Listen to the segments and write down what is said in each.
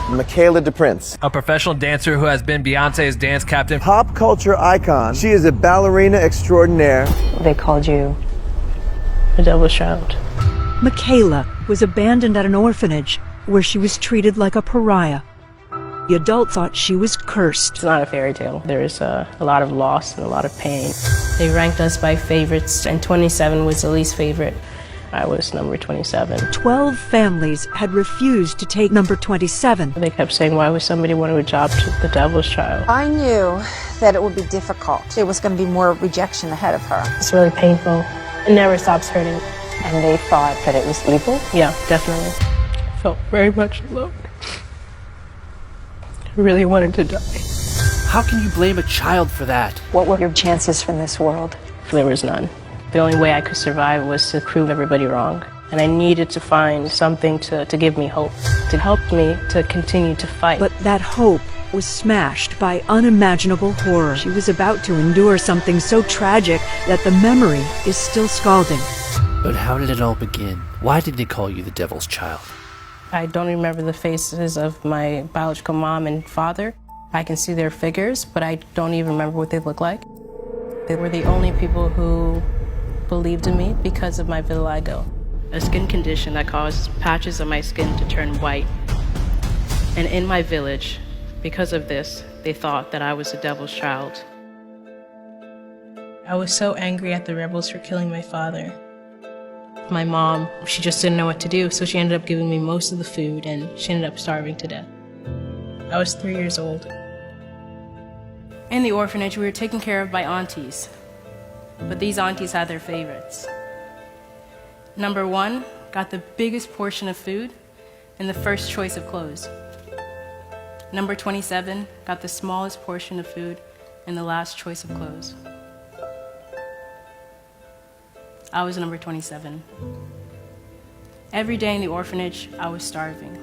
Michaela DePrince. A professional dancer who has been Beyonce's dance captain. Pop culture icon. She is a ballerina extraordinaire. They called you the devil's child. Michaela was abandoned at an orphanage where she was treated like a pariah. The adult thought she was cursed. It's not a fairy tale. There is a lot of loss and a lot of pain. They ranked us by favorites, and 27 was the least favorite. I was number 27. 12 families had refused to take number 27. They kept saying, why would somebody want to adopt the devil's child? I knew that it would be difficult. It was going to be more rejection ahead of her. It's really painful. It never stops hurting. And they thought that it was evil? Yeah, definitely. I felt very much alone. I really wanted to die. How can you blame a child for that? What were your chances from this world? There was none. The only way I could survive was to prove everybody wrong. And I needed to find something to give me hope, to help me to continue to fight. But that hope was smashed by unimaginable horror. She was about to endure something so tragic that the memory is still scalding. But how did it all begin? Why did they call you the devil's child? I don't remember the faces of my biological mom and father. I can see their figures, but I don't even remember what they look like. They were the only people who believed in me because of my vitiligo, a skin condition that caused patches of my skin to turn white. And in my village, because of this, they thought that I was the devil's child. I was so angry at the rebels for killing my father. My mom, she just didn't know what to do, so she ended up giving me most of the food, and she ended up starving to death. I was 3 years old. In the orphanage, we were taken care of by aunties, but these aunties had their favorites. Number 1 got the biggest portion of food and the first choice of clothes. Number 27 got the smallest portion of food and the last choice of clothes. I was number 27. Every day in the orphanage, I was starving.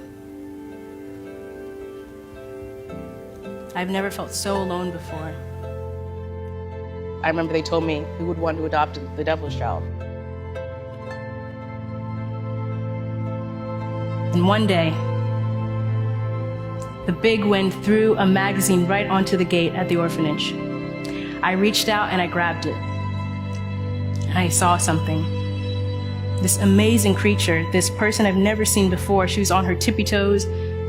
I've never felt so alone before. I remember they told me who would want to adopt the devil's child. And one day, the big wind threw a magazine right onto the gate at the orphanage. I reached out and I grabbed it. And I saw something. This amazing creature, this person I've never seen before. She was on her tippy toes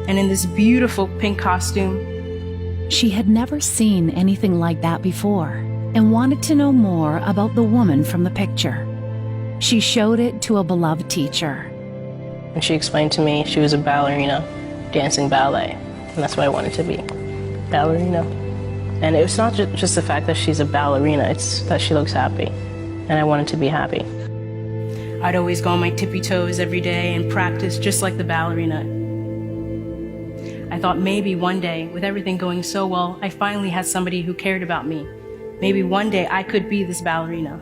and in this beautiful pink costume. She had never seen anything like that before and wanted to know more about the woman from the picture. She showed it to a beloved teacher. And she explained to me she was a ballerina dancing ballet. And that's what I wanted to be, ballerina. And it was not just the fact that she's a ballerina, it's that she looks happy. And I wanted to be happy. I'd always go on my tippy toes every day and practice just like the ballerina. I thought maybe one day, with everything going so well, I finally had somebody who cared about me. Maybe one day I could be this ballerina.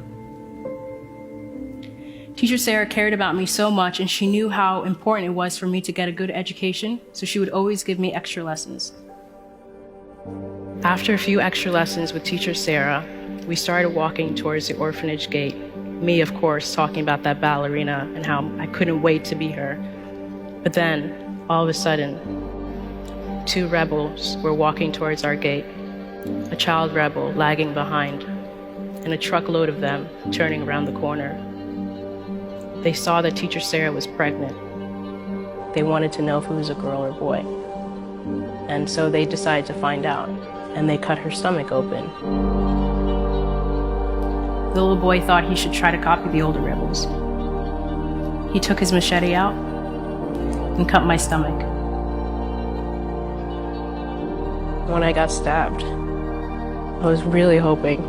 Teacher Sarah cared about me so much, and she knew how important it was for me to get a good education, so she would always give me extra lessons. After a few extra lessons with Teacher Sarah, we started walking towards the orphanage gate. Me, of course, talking about that ballerina and how I couldn't wait to be her. But then, all of a sudden, 2 rebels were walking towards our gate, a child rebel lagging behind, and a truckload of them turning around the corner. They saw that Teacher Sarah was pregnant. They wanted to know if it was a girl or boy. And so they decided to find out, and they cut her stomach open. The little boy thought he should try to copy the older rebels. He took his machete out and cut my stomach. When I got stabbed, I was really hoping.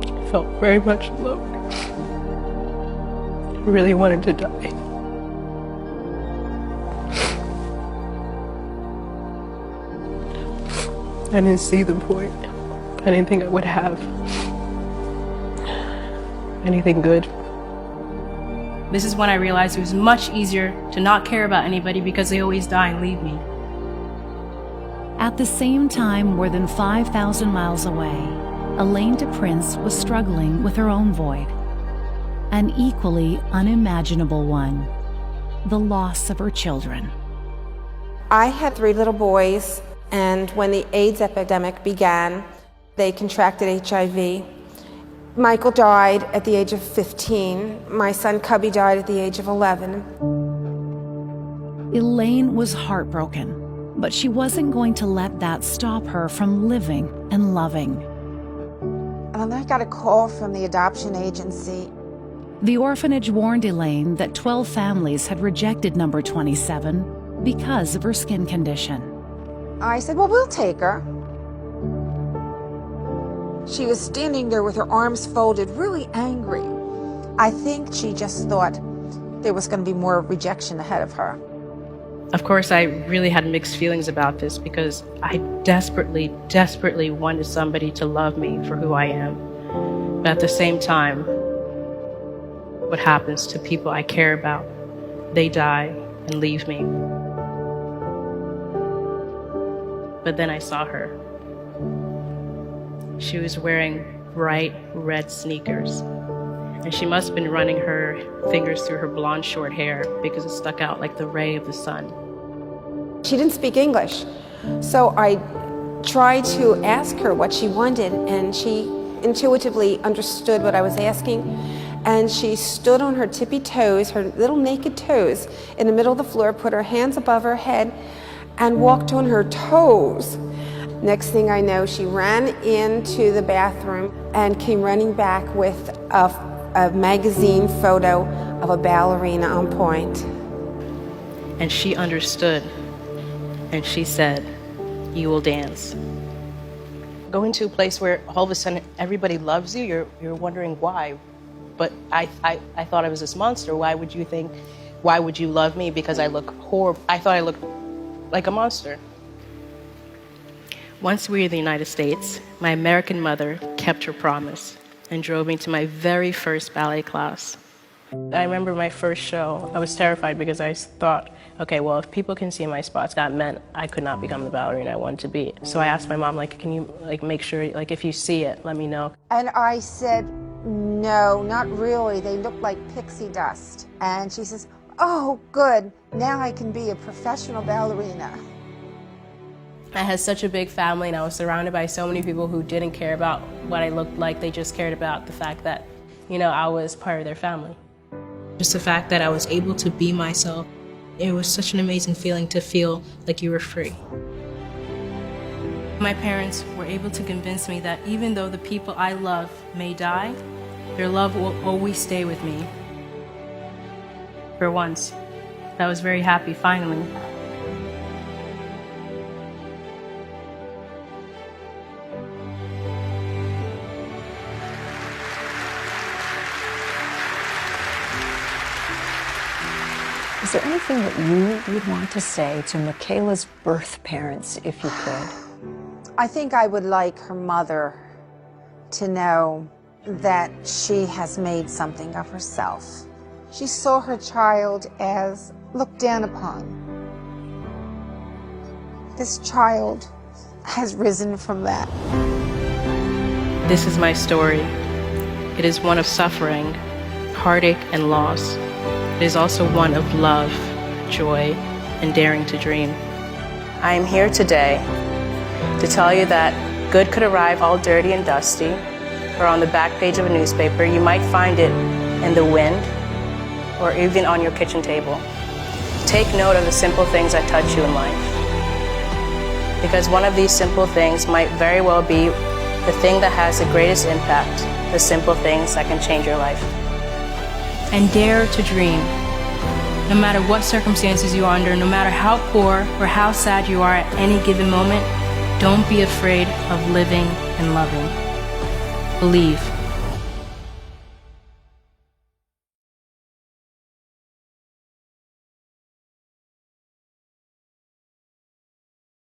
I felt very much alone. I really wanted to die. I didn't see the point. I didn't think I would have anything good. This is when I realized it was much easier to not care about anybody because they always die and leave me. At the same time, more than 5,000 miles away, Elaine DePrince was struggling with her own void, an equally unimaginable one, the loss of her children. I had 3 little boys, and when the AIDS epidemic began, they contracted HIV. Michael died at the age of 15. My son Cubby died at the age of 11. Elaine was heartbroken, but she wasn't going to let that stop her from living and loving. And I got a call from the adoption agency. The orphanage warned Elaine that 12 families had rejected number 27 because of her skin condition. I said, well, we'll take her. She was standing there with her arms folded, really angry. I think she just thought there was going to be more rejection ahead of her. Of course, I really had mixed feelings about this because I desperately, desperately wanted somebody to love me for who I am. But at the same time, what happens to people I care about? They die and leave me. But then I saw her. She was wearing bright red sneakers, and she must have been running her fingers through her blonde short hair because it stuck out like the ray of the sun. She didn't speak English, so I tried to ask her what she wanted, and she intuitively understood what I was asking, and she stood on her tippy toes, her little naked toes, in the middle of the floor, put her hands above her head, and walked on her toes. Next thing I know, she ran into the bathroom and came running back with a magazine photo of a ballerina on point. And she understood, and she said, "You will dance." Going to a place where all of a sudden everybody loves you, you're wondering why. But I thought I was this monster. Why would you love me? Because I look horrible. I thought I looked like a monster. Once we were in the United States, my American mother kept her promise and drove me to my very first ballet class. I remember my first show. I was terrified because I thought, okay, well, if people can see my spots, that meant I could not become the ballerina I wanted to be. So I asked my mom, can you make sure, if you see it, let me know. And I said, no, not really. They look like pixie dust. And she says, oh, good. Now I can be a professional ballerina. I had such a big family, and I was surrounded by so many people who didn't care about what I looked like. They just cared about the fact that, I was part of their family. Just the fact that I was able to be myself, it was such an amazing feeling to feel like you were free. My parents were able to convince me that even though the people I love may die, their love will always stay with me. For once, I was very happy finally. Is there anything that you would want to say to Michaela's birth parents, if you could? I think I would like her mother to know that she has made something of herself. She saw her child as looked down upon. This child has risen from that. This is my story. It is one of suffering, heartache, and loss. It is also one of love, joy, and daring to dream. I am here today to tell you that good could arrive all dirty and dusty, or on the back page of a newspaper. You might find it in the wind, or even on your kitchen table. Take note of the simple things that touch you in life, because one of these simple things might very well be the thing that has the greatest impact, the simple things that can change your life. And dare to dream. No matter what circumstances you are under, no matter how poor or how sad you are at any given moment, don't be afraid of living and loving. Believe.